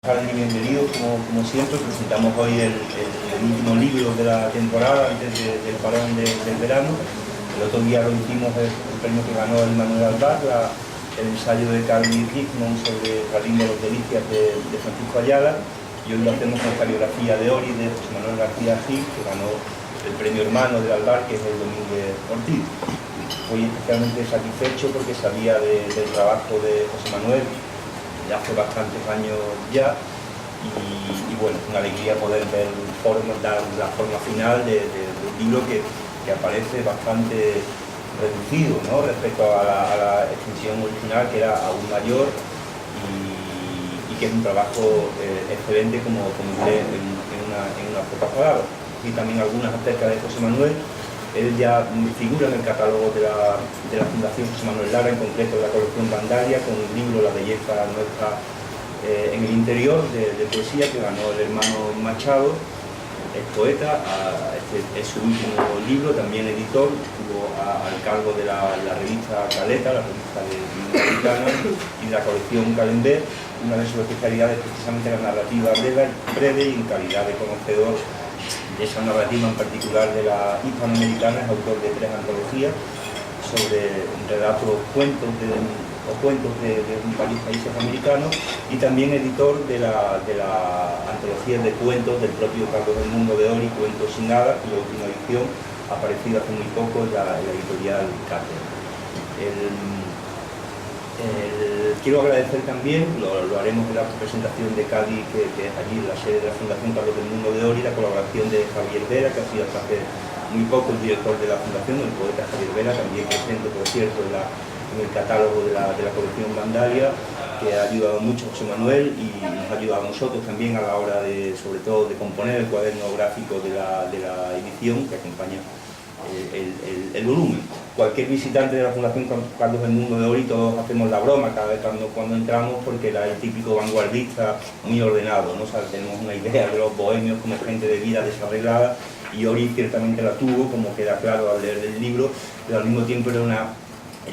Y bienvenidos, como siempre. Presentamos hoy el último libro de la temporada antes del parón del verano. El otro día lo hicimos el premio que ganó el Manuel Albar, el ensayo de Carly Hickman sobre Jardín de los Delicias de Francisco Ayala, y hoy lo hacemos con esta biografía de Ori de José Manuel García Gil, que ganó el premio hermano del Albar, que es el Domínguez Ortiz. Estoy especialmente satisfecho porque sabía del trabajo de José Manuel de hace bastantes años ya, y bueno, es una alegría poder dar la forma final de un libro que aparece bastante reducido, ¿no?, respecto a la extensión original, que era aún mayor, y que es un trabajo excelente, como diré en unas pocas palabras. Y también algunas acerca de José Manuel. Él ya figura en el catálogo de la Fundación José Manuel Lara, en concreto de la colección Vandalia, con un libro La belleza nuestra en el interior, de poesía, que ganó el hermano Machado, el poeta. Este es su último libro, también editor, estuvo al cargo de la revista Caleta, la revista americana, y de la colección Calembert. Una de sus especialidades es precisamente la narrativa breve, y en calidad de conocedor de esa narrativa en particular de la hispanoamericana, es autor de 3 antologías sobre relatos, cuentos de varios países americanos, y también editor de la antología de cuentos del propio Carlos del Mundo de Ori, Cuentos sin Nada, cuya última edición ha aparecido hace muy poco en la editorial Cátedra. Quiero agradecer también, lo haremos en la presentación de Cádiz, que es allí la sede de la Fundación Carlos del Mundo de Ori, la colaboración de Javier Vera, que ha sido hasta hace muy poco el director de la Fundación, el poeta Javier Vera, también presente, por cierto, en el catálogo de la colección Vandalia, que ha ayudado mucho a José Manuel y nos ha ayudado a nosotros también a la hora sobre todo de componer el cuaderno gráfico de la edición, que acompaña el volumen. Cualquier visitante de la Fundación Carlos del Mundo de Ori, todos hacemos la broma cada vez cuando entramos, porque era el típico vanguardista muy ordenado, ¿no? O sea, tenemos una idea de los bohemios como gente de vida desarreglada, y Ori ciertamente la tuvo, como queda claro al leer el libro, pero al mismo tiempo era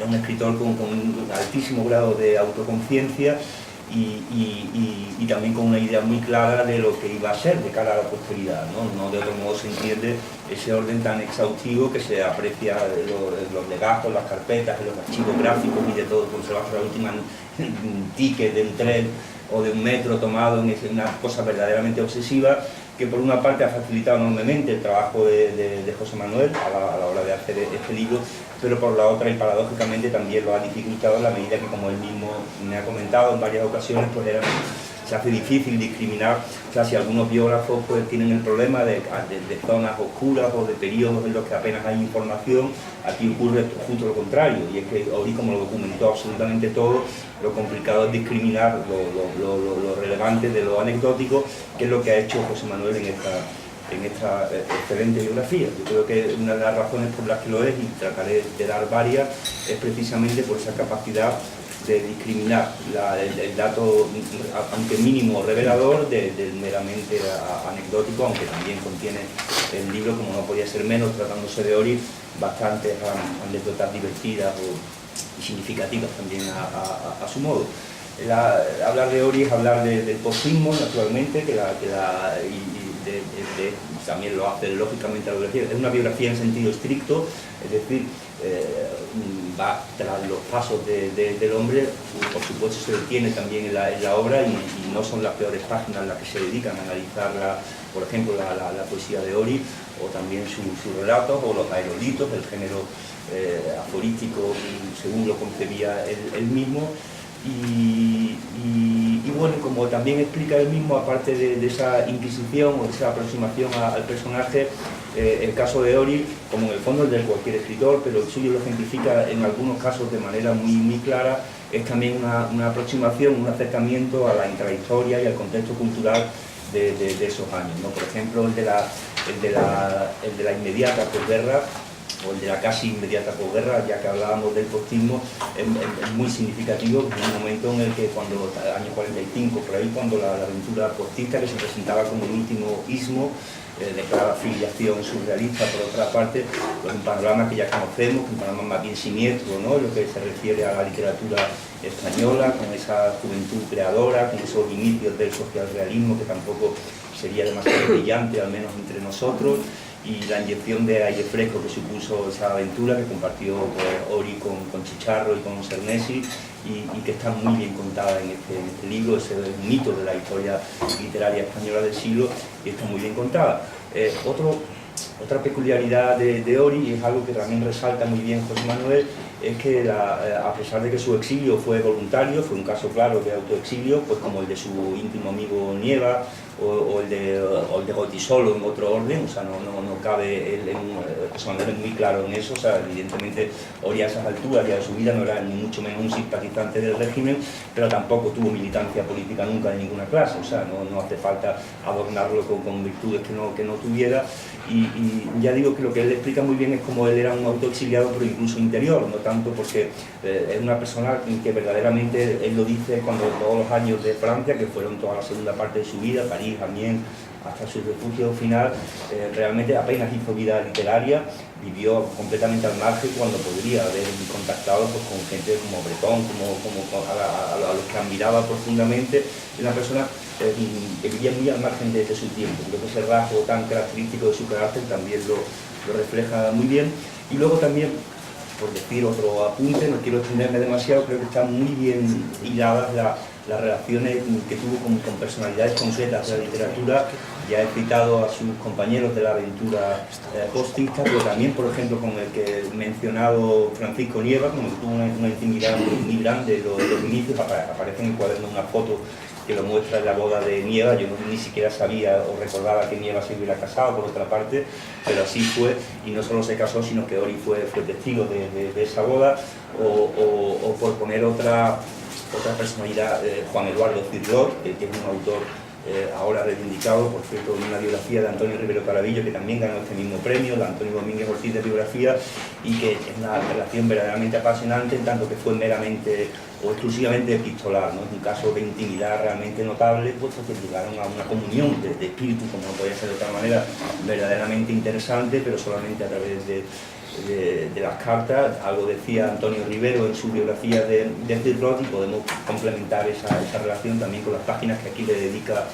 un escritor con un altísimo grado de autoconciencia, y también con una idea muy clara de lo que iba a ser de cara a la posteridad, ¿no? De otro modo se entiende ese orden tan exhaustivo que se aprecia en los legajos, las carpetas, en los archivos gráficos y de todo, conservarse la última ticket de un tren o de un metro tomado, en una cosa verdaderamente obsesiva, que por una parte ha facilitado enormemente el trabajo de José Manuel a la hora de hacer este libro, pero por la otra, y paradójicamente, también lo ha dificultado en la medida que, como él mismo me ha comentado en varias ocasiones, pues se hace difícil discriminar. O sea, si algunos biógrafos pues tienen el problema de zonas oscuras o de periodos en los que apenas hay información, aquí ocurre justo lo contrario, y es que Ori, como lo documentó absolutamente todo, lo complicado es discriminar lo relevante de lo anecdótico, que es lo que ha hecho José Manuel en esta excelente biografía. Yo creo que una de las razones por las que lo es, y trataré de dar varias, es precisamente por esa capacidad de discriminar el dato, aunque mínimo revelador, del meramente anecdótico, aunque también contiene el libro, como no podía ser menos, tratándose de Ori, bastantes anécdotas divertidas y significativas también a su modo. Hablar de Ori es hablar del posismo, naturalmente, también lo hace lógicamente la biografía. Es una biografía en sentido estricto, es decir, va tras los pasos del hombre. Por supuesto se detiene también en la obra, y no son las peores páginas las que se dedican a analizar, por ejemplo, la poesía de Ori, o también sus relatos, o los aerolitos, el género aforístico según lo concebía él mismo. Y bueno, como también explica él mismo, aparte de esa inquisición o de esa aproximación al personaje, el caso de Ori, como en el fondo el de cualquier escritor, pero el suyo lo ejemplifica en algunos casos de manera muy clara, es también una aproximación, un acercamiento a la intrahistoria y al contexto cultural de esos años, ¿no? Por ejemplo, el de la inmediata posguerra, o el de la casi inmediata posguerra, ya que hablábamos del postismo, es muy significativo, en un momento en el que, año 45, por ahí, cuando la aventura postista, que se presentaba como el último ismo, declara filiación surrealista, por otra parte, pues un panorama que ya conocemos, un panorama más bien siniestro, ¿no?, en lo que se refiere a la literatura española, con esa juventud creadora, con esos inicios del socialrealismo que tampoco sería demasiado brillante, al menos entre nosotros, y la inyección de aire fresco que supuso esa aventura que compartió pues, Ori con Chicharro y con Cernesi, y que está muy bien contada en este libro. Ese es un mito de la historia literaria española del siglo y está muy bien contada. Otra peculiaridad de Ori, y es algo que también resalta muy bien José Manuel, es que a pesar de que su exilio fue voluntario, fue un caso claro de autoexilio, pues como el de su íntimo amigo Nieva o el de Goytisolo en otro orden, o sea, no cabe, José Manuel es muy claro en eso, o sea, evidentemente Ori a esas alturas ya de su vida no era ni mucho menos un simpatizante del régimen, pero tampoco tuvo militancia política nunca de ninguna clase, o sea, no hace falta adornarlo con virtudes que no tuviera, y ya digo que lo que él explica muy bien es cómo él era un autoexiliado, pero incluso interior, no tanto porque es una persona que verdaderamente, él lo dice cuando todos los años de Francia, que fueron toda la segunda parte de su vida, París, Amiens, hasta su refugio final, realmente apenas hizo vida literaria, vivió completamente al margen cuando podría haber contactado pues, con gente como Breton, a los que admiraba profundamente, una persona que vivía muy al margen de su tiempo. Creo que ese rasgo tan característico de su carácter también lo refleja muy bien. Y luego también, por decir otro apunte, no quiero extenderme demasiado, creo que están muy bien hiladas las relaciones que tuvo con personalidades concretas de la literatura. Ya he citado a sus compañeros de la aventura postista, pero también, por ejemplo, con el que he mencionado Francisco Nieva, con el que tuvo una intimidad muy grande. Los inicios, aparece en el cuaderno una foto que lo muestra en la boda de Nieva. Yo ni siquiera sabía o recordaba que Nieva se hubiera casado, por otra parte, pero así fue, y no solo se casó, sino que Ori fue testigo de esa boda, o por poner otra personalidad, Juan Eduardo Cirlot, que es un autor ahora reivindicado, por cierto, en una biografía de Antonio Rivero Caravillo, que también ganó este mismo premio, de Antonio Domínguez Ortiz de biografía, y que es una relación verdaderamente apasionante, en tanto que fue meramente o exclusivamente epistolar, ¿no? Es un caso de intimidad realmente notable, puesto que llegaron a una comunión de espíritu, como no podía ser de otra manera, verdaderamente interesante, pero solamente a través de las cartas. Algo decía Antonio Rivero en su biografía de Cirlot, y podemos complementar esa relación también con las páginas que aquí le dedica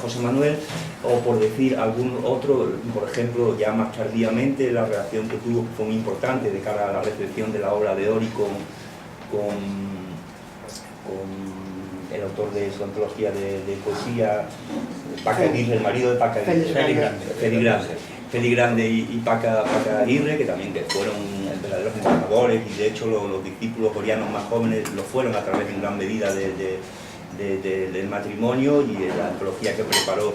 José Manuel, o por decir algún otro, por ejemplo, ya más tardíamente, la relación que tuvo, que fue muy importante de cara a la recepción de la obra de Ori con el autor de su antología de poesía, Paca Aguirre, el marido de Paca Aguirre, Félix Grande y Paca Aguirre, que también fueron verdaderos embajadores, y de hecho los discípulos orianos más jóvenes lo fueron a través en gran medida del matrimonio, y la antología que preparó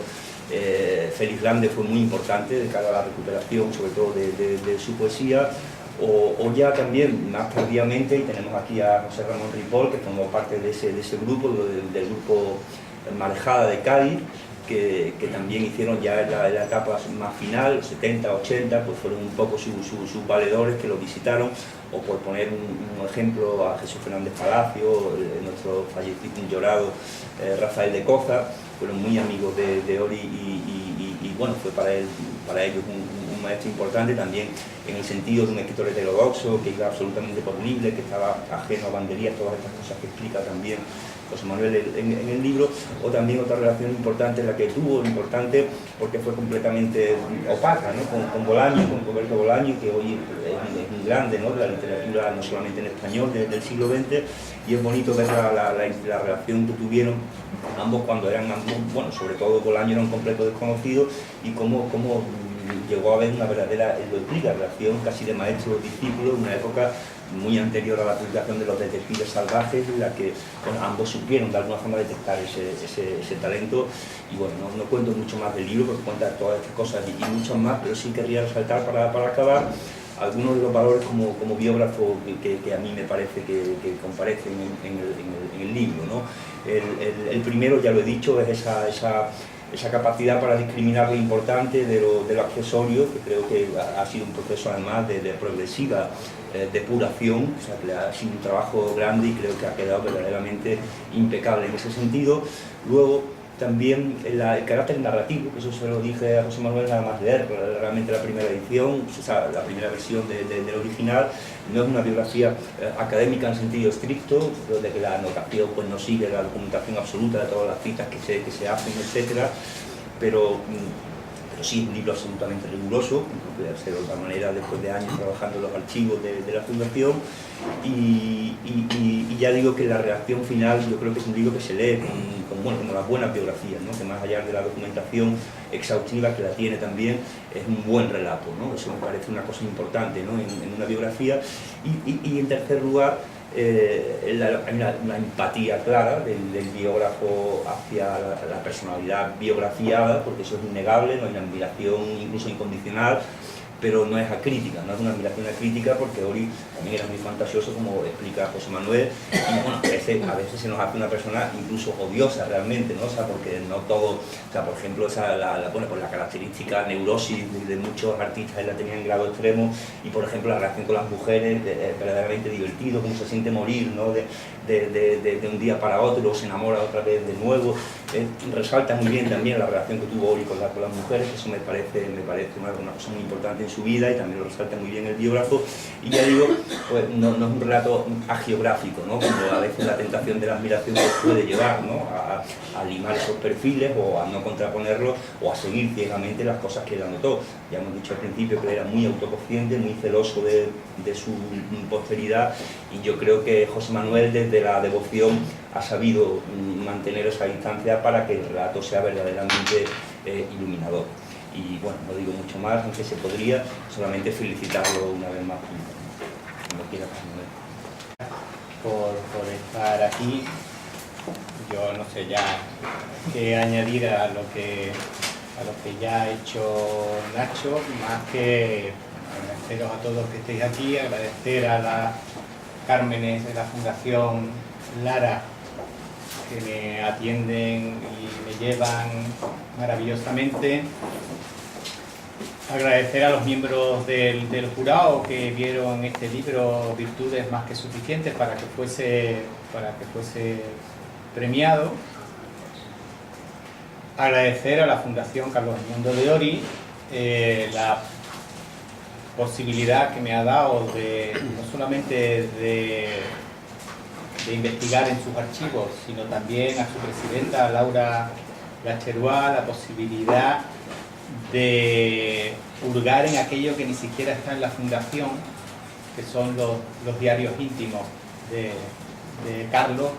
Félix Grande fue muy importante de cara a la recuperación, sobre todo de su poesía. O ya también más tardíamente, y tenemos aquí a José Ramón Ripoll, que formó parte de ese grupo, del grupo Marejada de Cádiz, que también hicieron ya en la etapa más final, 70, 80, pues fueron un poco sus valedores que lo visitaron, o por poner un ejemplo a Jesús Fernández Palacio, nuestro fallecido y llorado Rafael de Coza, fueron muy amigos de Ori, y bueno, fue para ellos un maestro importante también en el sentido de un escritor heterodoxo, que iba absolutamente por libre, que estaba ajeno a banderías, todas estas cosas que explica también José Manuel en el libro. O también otra relación importante la que tuvo, importante porque fue completamente opaca, ¿no? con Bolaño, con Roberto Bolaño, que hoy es un grande, ¿no?, de la literatura, no solamente en español, del siglo XX, y es bonito ver la relación que tuvieron ambos cuando eran, bueno, sobre todo Bolaño era un completo desconocido, y cómo llegó a haber una verdadera, lo explica, relación casi de maestro-discípulo, en una época muy anterior a la publicación de Los Detectives Salvajes, en la que bueno, ambos supieron de alguna forma detectar ese talento. Y bueno, no cuento mucho más del libro, porque cuenta todas estas cosas y muchas más, pero sí querría resaltar para acabar algunos de los valores como biógrafo que a mí me parece que comparecen en el libro, ¿no? El primero, ya lo he dicho, es esa capacidad para discriminar lo importante de lo accesorio, que creo que ha sido un proceso además de progresiva depuración, o sea, que ha sido un trabajo grande y creo que ha quedado verdaderamente impecable en ese sentido. Luego, también el carácter narrativo, que eso se lo dije a José Manuel nada más leer realmente la primera edición, o sea, la primera versión del original. No es una biografía académica en sentido estricto, de que la anotación pues no sigue la documentación absoluta de todas las citas que se hacen, etcétera, pero sí es un libro absolutamente riguroso, no puede ser de otra manera después de años trabajando en los archivos de la Fundación, y ya digo que la redacción final yo creo que es un libro que se lee bueno, como las buenas biografías, ¿no? Que más allá de la documentación exhaustiva que la tiene también, es un buen relato, ¿no? Eso me parece una cosa importante, ¿no? en una biografía. Y en tercer lugar, una empatía clara del biógrafo hacia la personalidad biografiada, porque eso es innegable, no hay una admiración incluso incondicional, pero no es acrítica, no es una admiración acrítica, porque Ori también era muy fantasioso, como explica José Manuel, y bueno, a veces se nos hace una persona incluso odiosa realmente, ¿no? O sea, porque no todo, o sea, por ejemplo, la característica neurosis de muchos artistas él la tenía en grado extremo, y por ejemplo la relación con las mujeres es verdaderamente divertido, cómo se siente morir, ¿no? De un día para otro, se enamora otra vez de nuevo. Resalta muy bien también la relación que tuvo Ori con las mujeres, eso me parece una cosa muy importante en su vida, y también lo resalta muy bien el biógrafo. Y ya digo, pues no es un relato agiográfico, ¿no? Como a veces la tentación de la admiración puede llevar, ¿no? a limar esos perfiles, o a no contraponerlos, o a seguir ciegamente las cosas que él anotó. Ya hemos dicho al principio que él era muy autoconsciente, muy celoso de su posteridad, y yo creo que José Manuel, desde la devoción, ha sabido mantener esa distancia para que el relato sea verdaderamente iluminador. Y bueno, no digo mucho más, aunque se podría, solamente felicitarlo una vez más, cuando quiera, José Manuel. Por estar aquí. Yo no sé ya qué añadir a lo que ya ha hecho Nacho, más que agradeceros a todos que estéis aquí, agradecer a las Cármenes de la Fundación Lara, que me atienden y me llevan maravillosamente. Agradecer a los miembros del jurado que vieron este libro virtudes más que suficientes para que fuese premiado. Agradecer a la Fundación Carlos Edmundo de Ory la posibilidad que me ha dado no solamente de investigar en sus archivos, sino también a su presidenta, Laura Lacherois, la posibilidad de hurgar en aquello que ni siquiera está en la Fundación, que son los diarios íntimos de Carlos.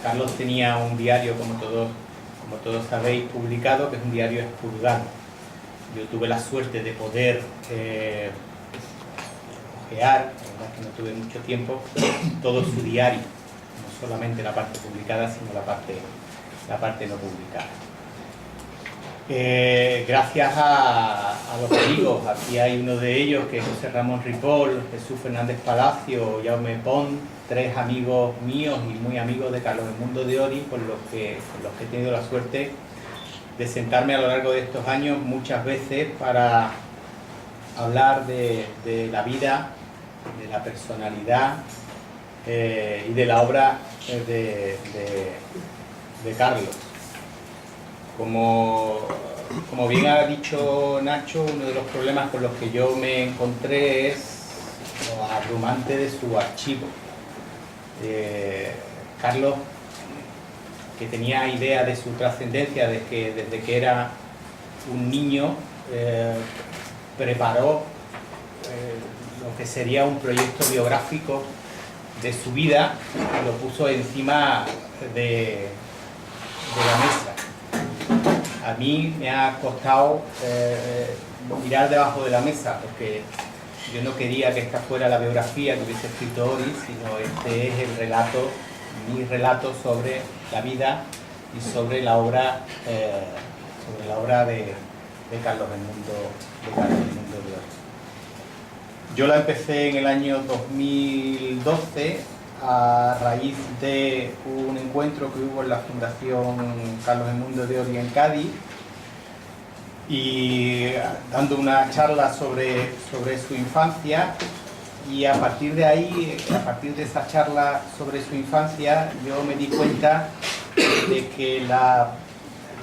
Carlos tenía un diario, como todos sabéis, publicado, que es un diario expurgado. Yo tuve la suerte de poder ojear, la verdad es que no tuve mucho tiempo, todo su diario, no solamente la parte publicada, sino la parte no publicada. Gracias a los amigos, aquí hay uno de ellos que es José Ramón Ripoll, Jesús Fernández Palacio, Jaume Pont, 3 amigos míos y muy amigos de Carlos Edmundo de Ory, con los que he tenido la suerte de sentarme a lo largo de estos años muchas veces para hablar de la vida, de la personalidad y de la obra de Carlos. Como bien ha dicho Nacho, uno de los problemas con los que yo me encontré es lo abrumante de su archivo. Carlos, que tenía idea de su trascendencia desde que era un niño, preparó lo que sería un proyecto biográfico de su vida, y lo puso encima de la mesa. A mí me ha costado mirar debajo de la mesa, porque yo no quería que esta fuera la biografía que hubiese escrito Ory, sino este es mi relato sobre la vida y sobre la obra de Carlos Edmundo de Ory. Yo la empecé en el año 2012 a raíz de un encuentro que hubo en la Fundación Carlos Edmundo de Ory en Cádiz, y dando una charla sobre su infancia, y a partir de ahí, a partir de esa charla sobre su infancia, yo me di cuenta de que la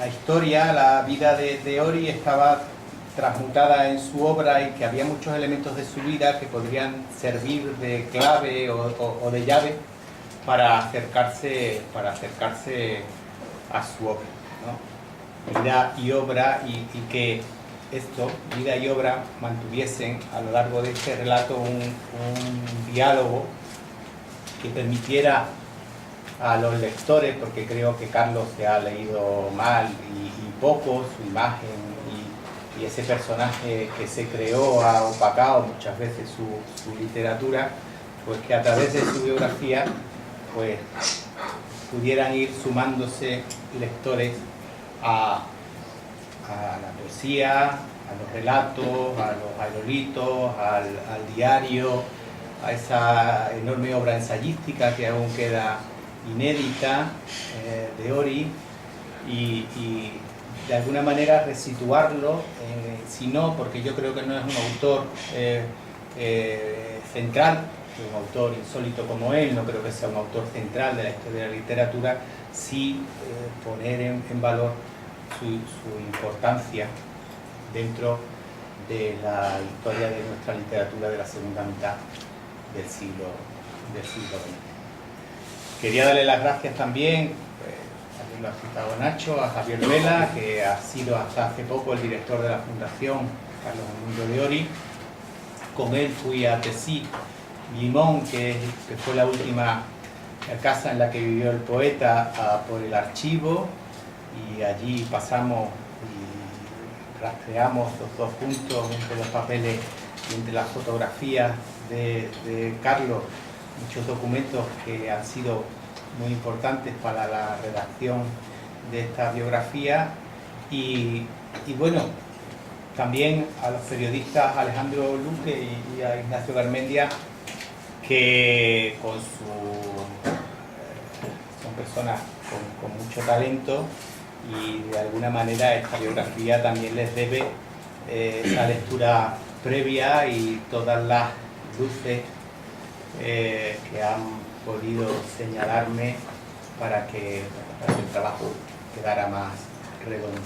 historia, la vida de Ori estaba transmutada en su obra y que había muchos elementos de su vida que podrían servir de clave o de llave para acercarse a su obra, ¿no? Vida y obra, y que esto, vida y obra, mantuviesen a lo largo de este relato un diálogo que permitiera a los lectores, porque creo que Carlos se ha leído mal y poco su imagen y ese personaje que se creó ha opacado muchas veces su literatura, pues que a través de su biografía pues pudieran ir sumándose lectores a la poesía, a los relatos, a los aerolitos, al diario, a esa enorme obra ensayística que aún queda inédita de Ori, y de alguna manera resituarlo, si no, porque yo creo que no es un autor central, un autor insólito como él, no creo que sea un autor central de la historia de la literatura, sí poner en valor su importancia dentro de la historia de nuestra literatura de la segunda mitad del siglo XX. Quería darle las gracias también, también lo ha citado Nacho, a Javier Vela, que ha sido hasta hace poco el director de la Fundación Carlos Edmundo de Ory. Con él fui a Tesí, Limón, que fue la última casa en la que vivió el poeta, por el archivo, y allí pasamos y rastreamos los dos juntos entre los papeles y entre las fotografías de Carlos, muchos documentos que han sido muy importantes para la redacción de esta biografía, y bueno, también a los periodistas Alejandro Luque y a Ignacio Garmendia, que son personas con mucho talento, y de alguna manera esta biografía también les debe esa lectura previa y todas las luces que han podido señalarme para que el trabajo quedara más redondo.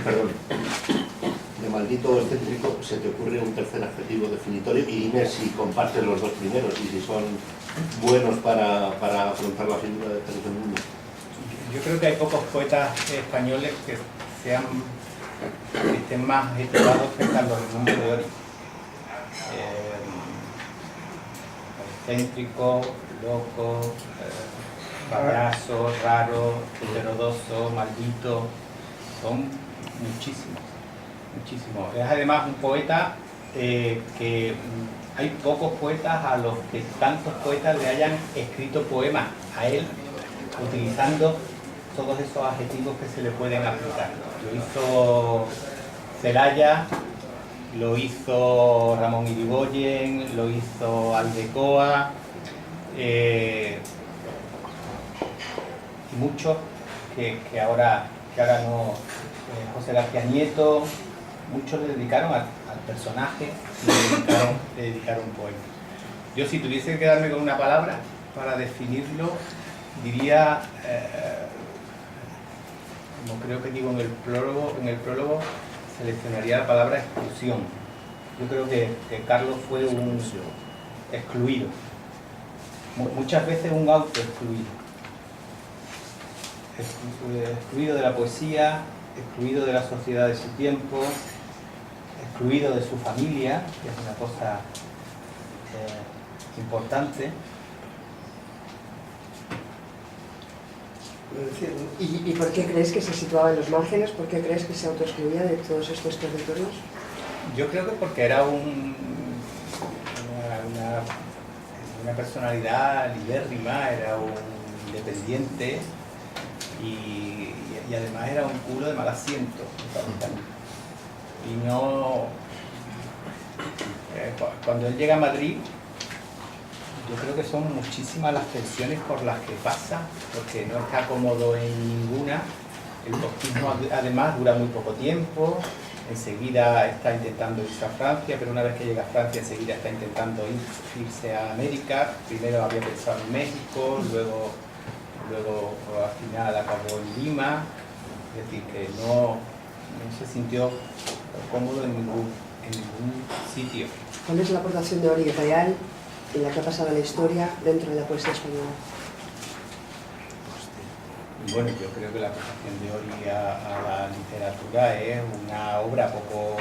Perdón, de maldito excéntrico, ¿se te ocurre un tercer adjetivo definitorio? Y dime si compartes los dos primeros y si son buenos para afrontar la figura de Carlos Edmundo. Yo creo que hay pocos poetas españoles que estén más adjetivados que Carlos Edmundo de Ory. Excéntrico, loco, payaso, raro, heterodoxo, maldito, son muchísimos. Es además un poeta que hay pocos poetas a los que tantos poetas le hayan escrito poemas a él, utilizando todos esos adjetivos que se le pueden aplicar. Lo hizo Celaya, lo hizo Ramón Irigoyen, lo hizo Aldecoa, y muchos que ahora no, José García Nieto, muchos le dedicaron al personaje, le dedicaron poemas. Yo, si tuviese que darme con una palabra para definirlo, diría, como creo que digo en el prólogo, seleccionaría la palabra exclusión. Yo creo que Carlos fue un excluido, muchas veces un auto-excluido. Excluido de la poesía, excluido de la sociedad de su tiempo, excluido de su familia, que es una cosa importante. ¿Y por qué crees que se situaba en los márgenes? ¿Por qué crees que se autoexcluía de todos estos territorios? Yo creo que porque era una personalidad libérrima, era un independiente, y además era un culo de mal asiento. Y no... cuando él llega a Madrid, yo creo que son muchísimas las tensiones por las que pasa, porque no está cómodo en ninguna. El postismo además dura muy poco tiempo, enseguida está intentando irse a Francia, pero una vez que llega a Francia enseguida está intentando irse a América. Primero había pensado en México, luego al final acabó en Lima, es decir, que no se sintió cómodo en ningún sitio. ¿Cuál es la aportación de Ori real en la que ha pasado la historia dentro de la poesía española? Bueno, yo creo que la aportación de Ori a la literatura es una obra poco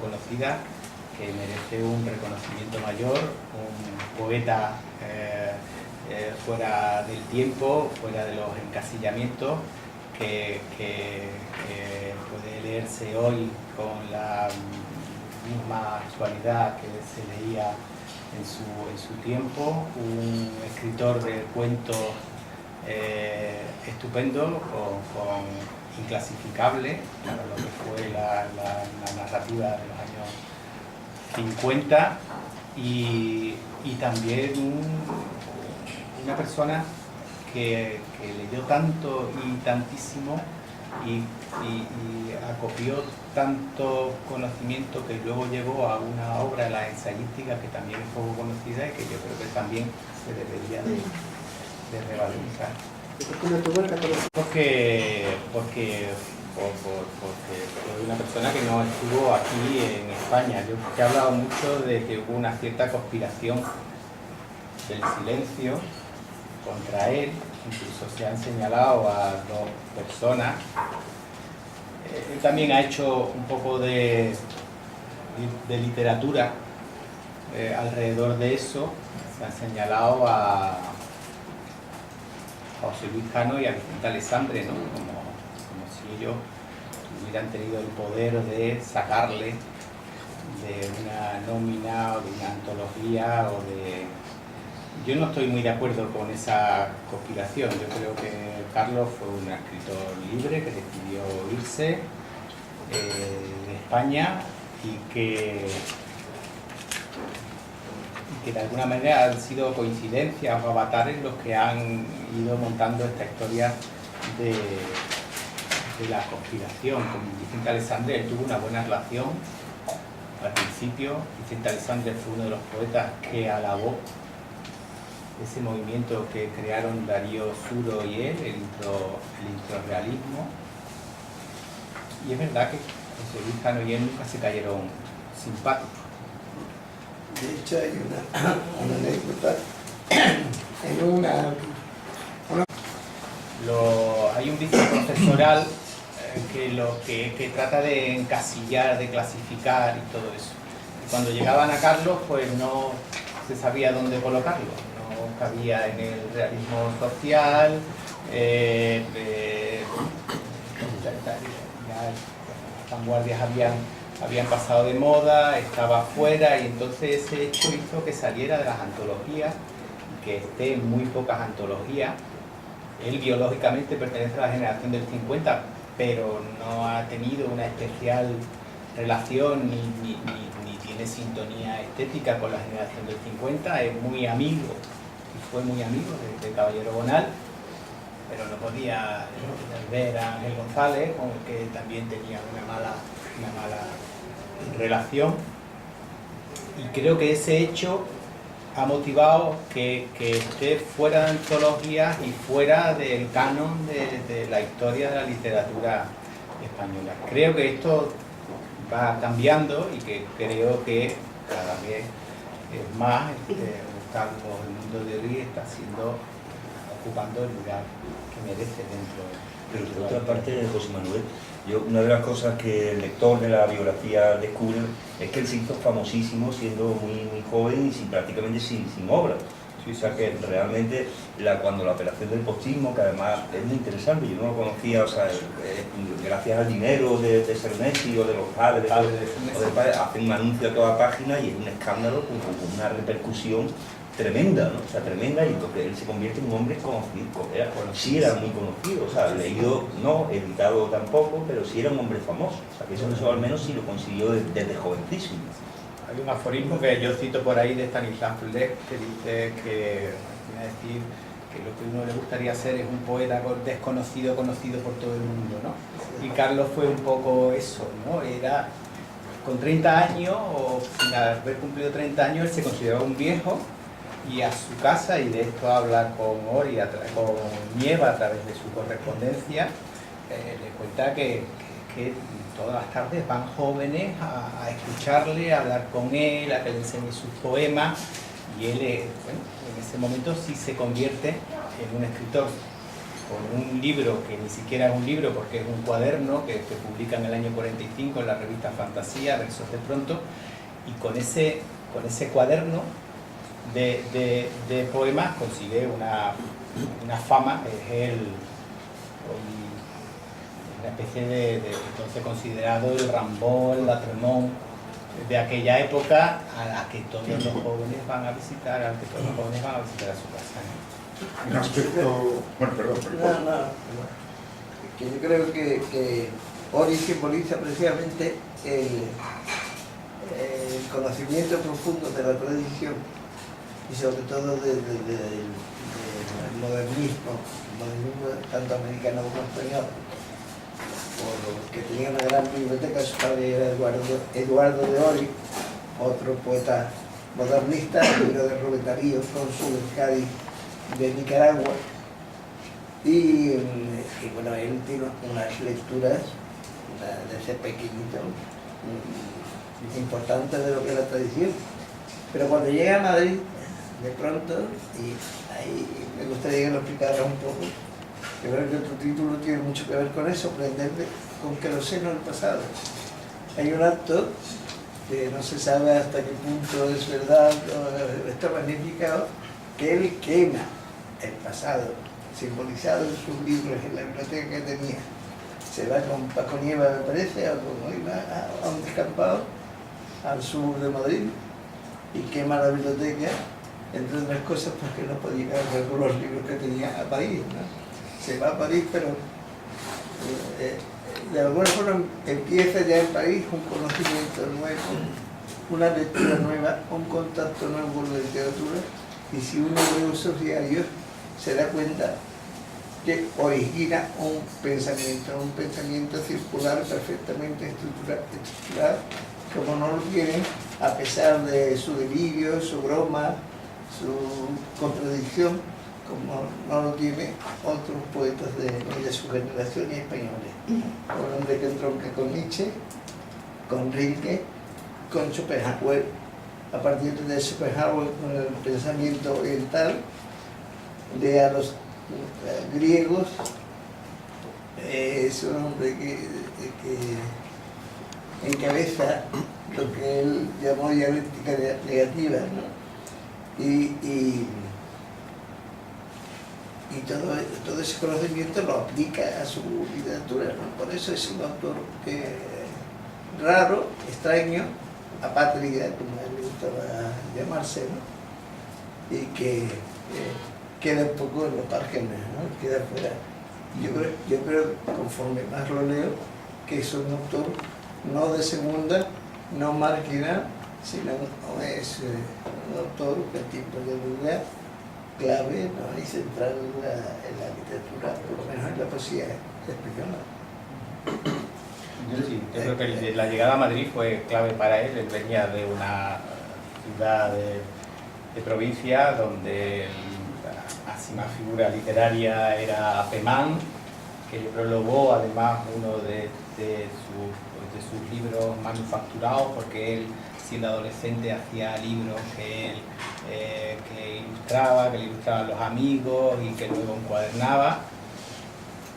conocida que merece un reconocimiento mayor, un poeta fuera del tiempo, fuera de los encasillamientos, que puede leerse hoy con la misma actualidad que se leía en su tiempo, un escritor de cuentos estupendo, inclasificable para lo que fue la narrativa de los años 50 y también una persona que leyó tanto y tantísimo y acopió tanto conocimiento que luego llevó a una obra, la ensayística, que también es poco conocida y que yo creo que también se debería de revalorizar. ¿Y por qué no tuvo el reconocimiento? Porque soy una persona que no estuvo aquí en España. Yo he hablado mucho de que hubo una cierta conspiración del silencio contra él, incluso se han señalado a dos personas. Él también ha hecho un poco de literatura alrededor de eso. Se han señalado a José Luis Cano y a Vicente Alessandre, ¿no? como si ellos hubieran tenido el poder de sacarle de una nómina o de una antología o de... Yo no estoy muy de acuerdo con esa conspiración. Yo creo que Carlos fue un escritor libre que decidió irse de España y que de alguna manera han sido coincidencias o avatares los que han ido montando esta historia de la conspiración. Con Vicente Alessandre él tuvo una buena relación al principio. Vicente Alessandre fue uno de los poetas que alabó ese movimiento que crearon Darío Suro y él, el introrrealismo. Y es verdad que José Luis Cano y él nunca se cayeron simpáticos. De hecho, hay una anécdota hay un vicio profesoral que trata de encasillar, de clasificar y todo eso. Y cuando llegaban a Carlos, pues no se sabía dónde colocarlo. No cabía en el realismo social, ya las vanguardias habían pasado de moda, estaba fuera, y entonces ese hecho hizo que saliera de las antologías, que esté en muy pocas antologías. Él biológicamente pertenece a la generación del 50, pero no ha tenido una especial relación ni tiene sintonía estética con la generación del 50. Es muy amigo, y fue muy amigo de Caballero Bonal, pero no podía ver a Ángel González, con el que también tenía una mala relación. Y creo que ese hecho ha motivado que esté fuera de antologías y fuera del canon de la historia de la literatura española. Creo que esto va cambiando y que creo que cada vez es más Carlos El Mundo de Ori está ocupando el lugar que merece dentro de... Pero por otra parte, José Manuel, una de las cosas que el lector de la biografía descubre es que él se hizo famosísimo siendo muy joven y prácticamente sin obra. Sí, o sea que realmente cuando la operación del postismo, que además es muy interesante, yo no lo conocía, o sea, gracias al dinero de Cernesi o de los padres, hacen un anuncio a toda página y es un escándalo con una repercusión tremenda, ¿no? O sea, tremenda, y porque él se convierte en un hombre conocido, sí era muy conocido, o sea, leído no, editado tampoco, pero sí era un hombre famoso, o sea, que eso al menos sí lo consiguió desde jovencísimo. Hay un aforismo que yo cito por ahí de Stanislas Lem, que dice que viene a decir que lo que uno le gustaría ser es un poeta desconocido, conocido por todo el mundo, ¿no? Y Carlos fue un poco eso, ¿no? Era con 30 años, o sin haber cumplido 30 años, él se consideraba un viejo, y a su casa, y de esto habla con Ori, con Nieva a través de su correspondencia, le cuenta que todas las tardes van jóvenes a escucharle, a hablar con él, a que le enseñe sus poemas, y él, bueno, en ese momento sí se convierte en un escritor, con un libro que ni siquiera es un libro porque es un cuaderno que publica en el año 45 en la revista Fantasía, Versos de Pronto, y con ese cuaderno de poemas consigue una fama, es una especie de entonces considerado el Rimbaud, el Latremont de aquella época, a la que todos los jóvenes van a visitar, a su casa, ¿no? En aspecto... Bueno, perdón. No. Que yo creo que Ori simboliza precisamente el conocimiento profundo de la tradición y sobre todo del modernismo tanto americano como español, porque tenía una gran biblioteca. Su padre era Eduardo de Ori, otro poeta modernista, amigo de Rubén Darío, cónsul en Cádiz de Nicaragua, y bueno, él tiene unas lecturas desde pequeñito importantes de lo que es la tradición, pero cuando llega a Madrid, de pronto, y ahí me gustaría que lo explicara un poco, yo creo que otro título tiene mucho que ver con eso, aprender con queroseno el pasado. Hay un acto que no se sabe hasta qué punto es verdad o está magnificado, que él quema el pasado, simbolizado en sus libros, en la biblioteca que tenía. Se va con Paco Nieva, me parece, a un descampado al sur de Madrid y quema la biblioteca, entre otras cosas porque no podía cargar con los libros que tenía a París, ¿no? Se va a París, pero de alguna forma empieza ya en París un conocimiento nuevo, una lectura nueva, un contacto nuevo con la literatura, y si uno lee esos diarios se da cuenta que origina un pensamiento circular perfectamente estructurado, como no lo tienen, a pesar de su delirio, su broma, su contradicción, como no lo tienen otros poetas de su generación y españoles. Un hombre que entronca con Nietzsche, con Rilke, con Schopenhauer, a partir de Schopenhauer con el pensamiento oriental, de a los griegos. Es un hombre que encabeza lo que él llamó dialéctica negativa, ¿no? Y todo ese conocimiento lo aplica a su literatura, ¿no? Por eso es un autor raro, extraño, apátrida, como a él le gustaba llamarse, ¿no? Y que queda un poco en los márgenes, ¿no? Queda fuera. Yo creo, conforme más lo leo, que es un autor no de segunda, no marginal, sino es un autor que tiene una clave, ¿no? Y central en la literatura, por lo menos en la poesía española. Yo creo que la llegada a Madrid fue clave para él. Él venía de una ciudad de provincia donde la máxima figura literaria era Pemán, que prologó además uno de sus libros manufacturados, porque él, siendo adolescente, hacía libros que le ilustraban los amigos y que luego encuadernaba,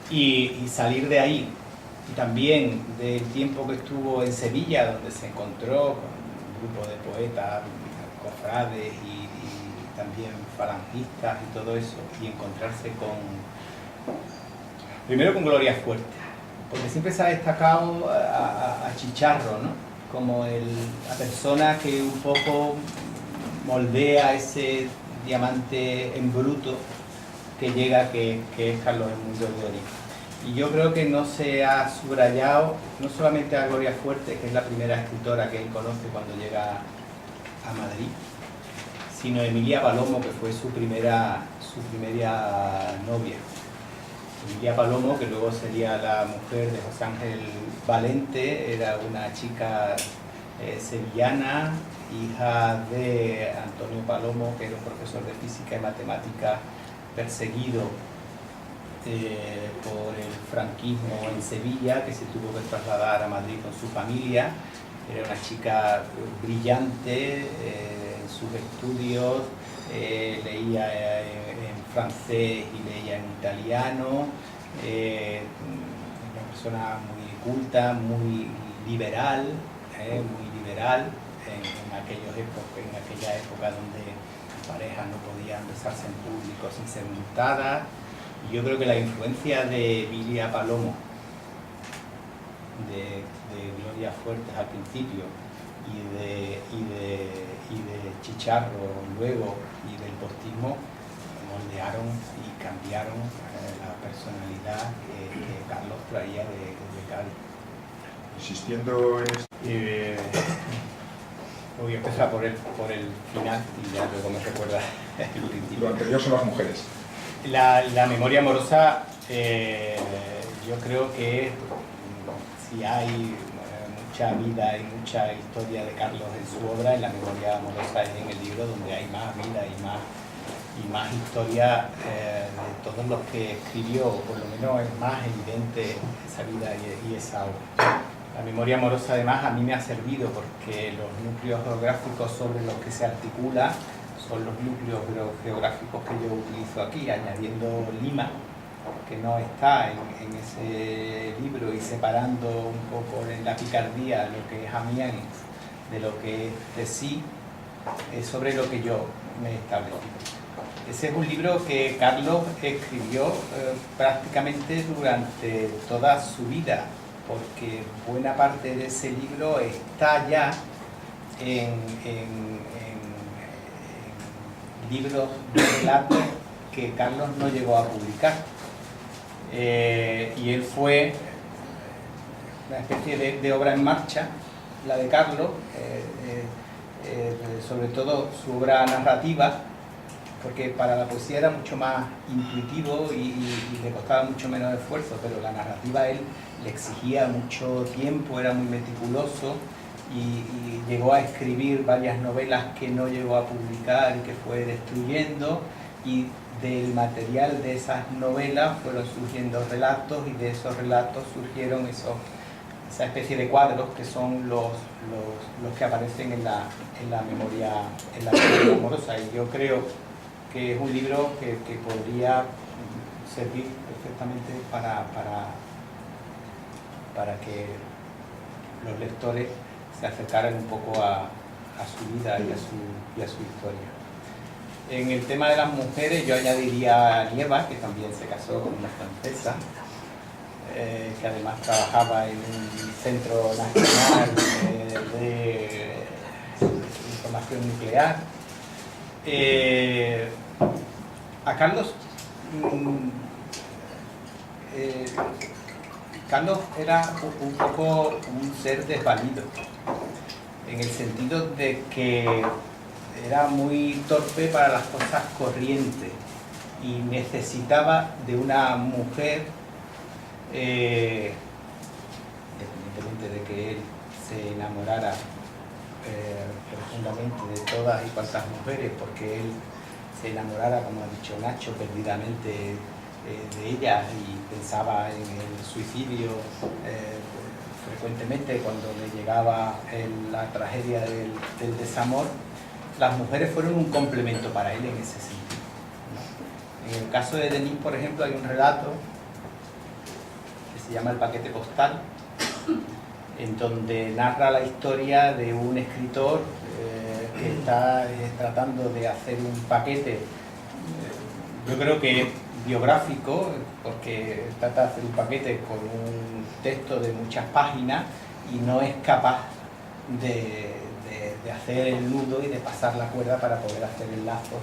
y salir de ahí, y también del tiempo que estuvo en Sevilla, donde se encontró con un grupo de poetas, cofrades y también falangistas y todo eso, y encontrarse primero con Gloria Fuerte, porque siempre se ha destacado a Chicharro, ¿no? Como la persona que un poco moldea ese diamante en bruto que llega, que es Carlos Edmundo de Ori. Y yo creo que no se ha subrayado no solamente a Gloria Fuerte, que es la primera escritora que él conoce cuando llega a Madrid, sino a Emilia Palomo, que fue su primera novia. Emilia Palomo, que luego sería la mujer de José Ángel Valente, era una chica sevillana, hija de Antonio Palomo, que era un profesor de física y matemáticas perseguido por el franquismo en Sevilla, que se tuvo que trasladar a Madrid con su familia. Era una chica brillante en sus estudios, leía en francés y leía en italiano, una persona muy culta, muy liberal en aquella época donde las parejas no podían besarse en público sin ser multadas. Y yo creo que la influencia de Emilia Palomo, de Gloria Fuertes al principio y de Chicharro luego y del postismo moldearon y cambiaron la personalidad que Carlos traía de Cádiz. Insistiendo en esto. Voy a empezar por el final y ya luego me recuerda el principio. Lo anterior son las mujeres. La memoria amorosa, yo creo que si hay mucha vida y mucha historia de Carlos en su obra, en la memoria amorosa es en el libro donde hay más vida y más historia de todos los que escribió, o por lo menos es más evidente esa vida y esa obra. La memoria amorosa además a mí me ha servido porque los núcleos geográficos sobre los que se articula son los núcleos geográficos que yo utilizo aquí, añadiendo Lima, que no está en ese libro, y separando un poco en la picardía lo que es Amiens de lo que es Tessí, sobre lo que yo me he establecido. Ese es un libro que Carlos escribió prácticamente durante toda su vida, porque buena parte de ese libro está ya en libros de relatos que Carlos no llegó a publicar. Y él fue una especie de obra en marcha, la de Carlos, sobre todo su obra narrativa, porque para la poesía era mucho más intuitivo y le costaba mucho menos esfuerzo, pero la narrativa a él le exigía mucho tiempo, era muy meticuloso y llegó a escribir varias novelas que no llegó a publicar y que fue destruyendo, y del material de esas novelas fueron surgiendo relatos, y de esos relatos surgieron esa especie de cuadros que son los que aparecen en la memoria amorosa. Y yo creo que es un libro que podría servir perfectamente para que los lectores se acercaran un poco a su vida y a su historia. En el tema de las mujeres yo añadiría a Nieva, que también se casó con una francesa, que además trabajaba en un centro nacional de información nuclear. A Carlos, Carlos era un poco un ser desvalido, en el sentido de que era muy torpe para las cosas corrientes y necesitaba de una mujer, independientemente de que él se enamorara profundamente de todas y cuantas mujeres, porque él se enamorara, como ha dicho Nacho, perdidamente de ellas y pensaba en el suicidio frecuentemente cuando le llegaba la tragedia del desamor. Las mujeres fueron un complemento para él en ese sentido, ¿no? En el caso de Denis, por ejemplo, hay un relato que se llama El paquete postal, en donde narra la historia de un escritor que está tratando de hacer un paquete, yo creo que biográfico, porque trata de hacer un paquete con un texto de muchas páginas y no es capaz de hacer el nudo y de pasar la cuerda para poder hacer el lazo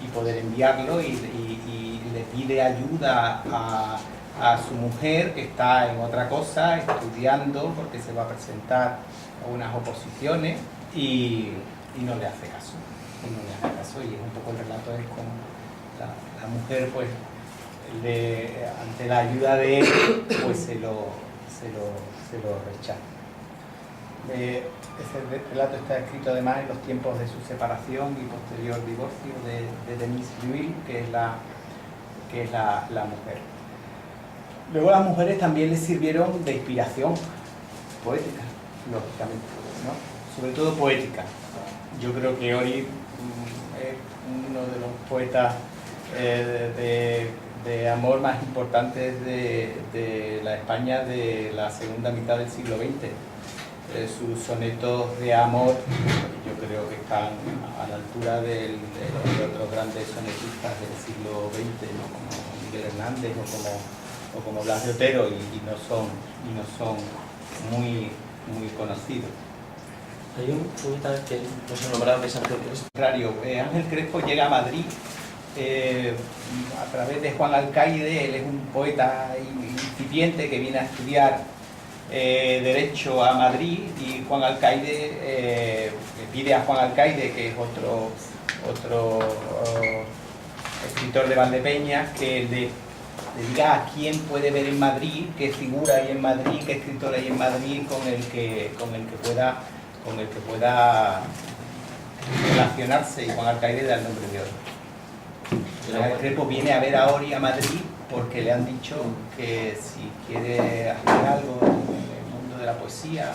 y poder enviarlo, y le pide ayuda a su mujer, que está en otra cosa, estudiando, porque se va a presentar a unas oposiciones, y no le hace caso. Y es un poco el relato, es como la mujer, pues, ante la ayuda de él, pues se lo rechaza. Ese relato está escrito además en los tiempos de su separación y posterior divorcio de Denise Breuil, que es la mujer. Luego las mujeres también les sirvieron de inspiración poética, lógicamente, ¿no? Sobre todo poética. Yo creo que Ori es uno de los poetas de amor más importantes de la España de la segunda mitad del siglo XX. Sus sonetos de amor yo creo que están a la altura de otros grandes sonetistas del siglo XX, ¿no? Como Miguel Hernández o como Blas de Otero, y no son muy conocidos. Hay un poeta que no se nombraba, que es Ángel Crespo. Contrario, Ángel Crespo llega a Madrid a través de Juan Alcaide. Él es un poeta incipiente que viene a estudiar Derecho a Madrid, y Juan Alcaide le pide a Juan Alcaide, que es otro escritor de Valdepeñas, que le diga a quién puede ver en Madrid, qué figura hay en Madrid, qué escritor hay en Madrid con el que pueda relacionarse, y Juan Alcaide da el nombre de Ori. Ángel Crespo viene a ver a Ori a Madrid porque le han dicho que si quiere hacer algo en el mundo de la poesía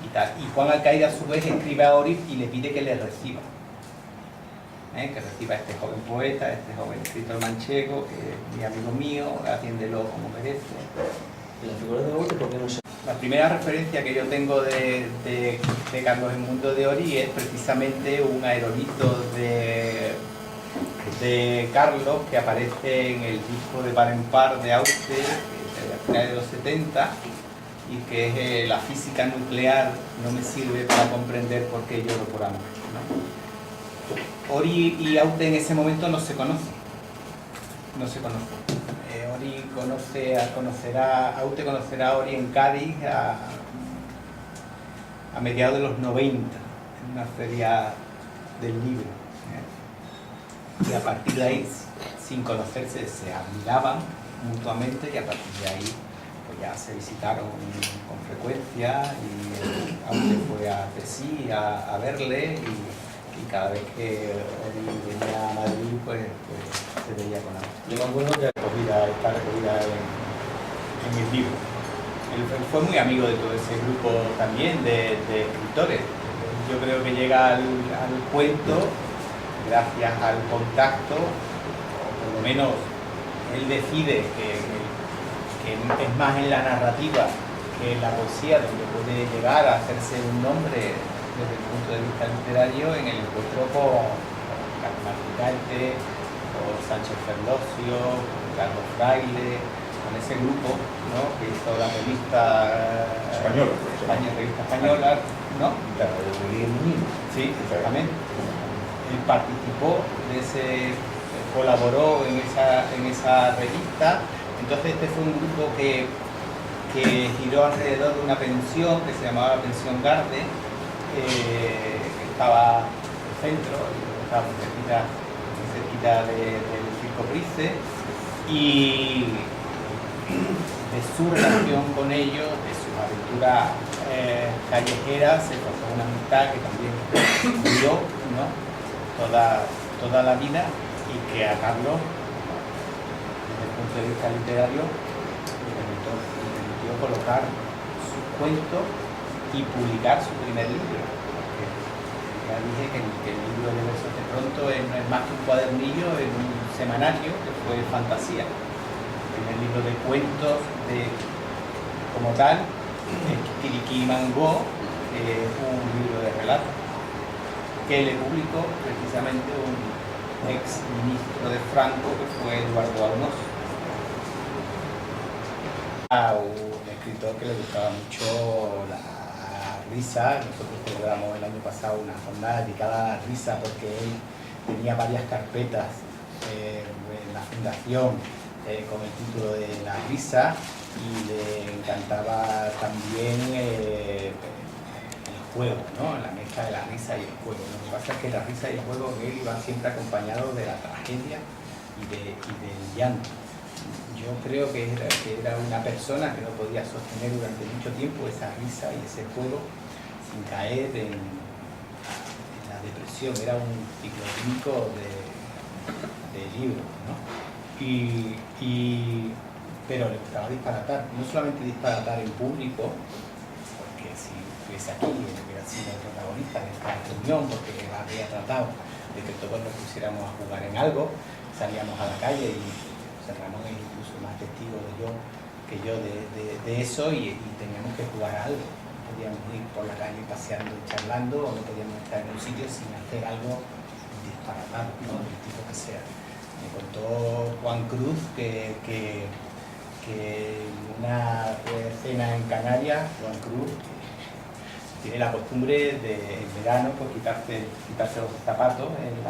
y tal. Y Juan Alcaide a su vez escribe a Ori y le pide que le reciba. Que reciba a este joven poeta, a este joven escritor manchego, que es mi amigo mío, atiéndelo como merece. ¿Y la figura de Ori por qué no se...? La primera referencia que yo tengo de Carlos Edmundo de Ori es precisamente un aerolito de Carlos que aparece en el disco de Par en Par de Auste, que es de la final de los 70, y que es La física nuclear no me sirve para comprender por qué lloro por amor, ¿no? Ori y Auste en ese momento no se conocen. Auste conocerá a Ori en Cádiz a mediados de los 90, en una feria del libro. Y a partir de ahí, sin conocerse, se admiraban mutuamente, y a partir de ahí pues ya se visitaron con frecuencia, y Auste fue a Tesí a verle, y cada vez que Ori venía a Madrid pues se veía con Auste. Yo me acuerdo que Está recogida en el libro. Él fue muy amigo de todo ese grupo también de escritores. Yo creo que llega al cuento gracias al contacto, o por lo menos él decide que es más en la narrativa que en la poesía donde puede llegar a hacerse un nombre desde el punto de vista literario, en el encuentro con Carlos Martín Gaite, con Sánchez Ferlosio, con Carlos Fraile, con ese grupo, ¿no?, que hizo la revista española, ¿no? Sí, exactamente. Él participó colaboró en esa revista. Entonces este fue un grupo que giró alrededor de una pensión que se llamaba Pensión Garde, que estaba en el centro, estaba muy cerquita del Circo Price, y de su relación con ellos, de sus aventuras callejeras, se formó una amistad que también duró, ¿no?, toda la vida, y que a Carlos, desde el punto de vista literario, le permitió colocar sus cuentos y publicar su primer libro. Porque ya dije que el libro de Versos de Pronto no es más que un cuadernillo en un semanario que fue Fantasía. El primer libro de cuentos como tal es Kikiriki Mangó, que es un libro de relatos que le publicó precisamente un ex ministro de Franco, que fue Eduardo Almos. A un escritor que le gustaba mucho la risa. Nosotros celebramos el año pasado una jornada dedicada a la risa porque él tenía varias carpetas en la fundación con el título de La risa, y le encantaba también el juego, ¿no?, la mezcla de la risa y el juego. Lo que pasa es que la risa y el juego en él iban siempre acompañados de la tragedia y del llanto. Yo creo que era una persona que no podía sostener durante mucho tiempo esa risa y ese juego sin caer en la depresión. Era un cicloquímico de libros, ¿no? Pero le gustaba disparatar, no solamente disparatar en público, porque si estuviese aquí hubiera sido el protagonista de esta reunión, porque había tratado de que todos nos pusiéramos a jugar en algo, salíamos a la calle y José Ramón es incluso más testigo que yo de eso, y teníamos que jugar a algo. No podíamos ir por la calle paseando y charlando, o no podíamos estar en un sitio sin hacer algo disparatado, ¿no? Del tipo que sea. Me contó Juan Cruz que en una cena en Canarias, Juan Cruz tiene la costumbre de en verano pues quitarse los zapatos en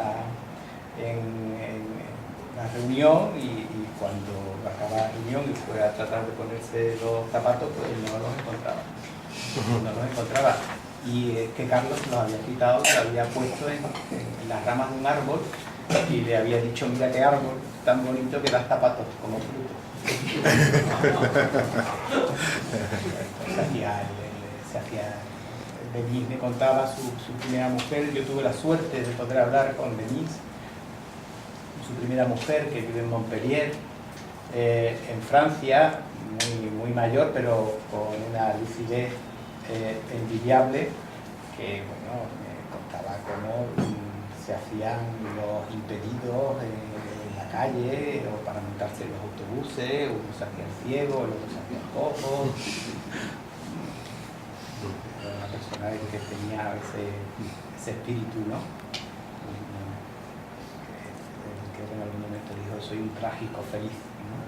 la reunión, y cuando acaba la reunión y fue a tratar de ponerse los zapatos, pues no los encontraba. No los encontraba. Y es que Carlos los había quitado, los había puesto en las ramas de un árbol y le había dicho: mira qué árbol tan bonito que da zapatos como fruto. Denise me contaba su primera mujer. Yo tuve la suerte de poder hablar con Denise, su primera mujer, que vive en Montpellier, en Francia, muy mayor, pero con una lucidez envidiable, que bueno, me contaba cómo se hacían los impedidos en la calle o para montarse en los autobuses, uno se hacía el ciego, el otro se hacía el cojo. Era una persona que tenía ese espíritu, ¿no? Que en algún momento dijo: soy un trágico feliz, ¿no?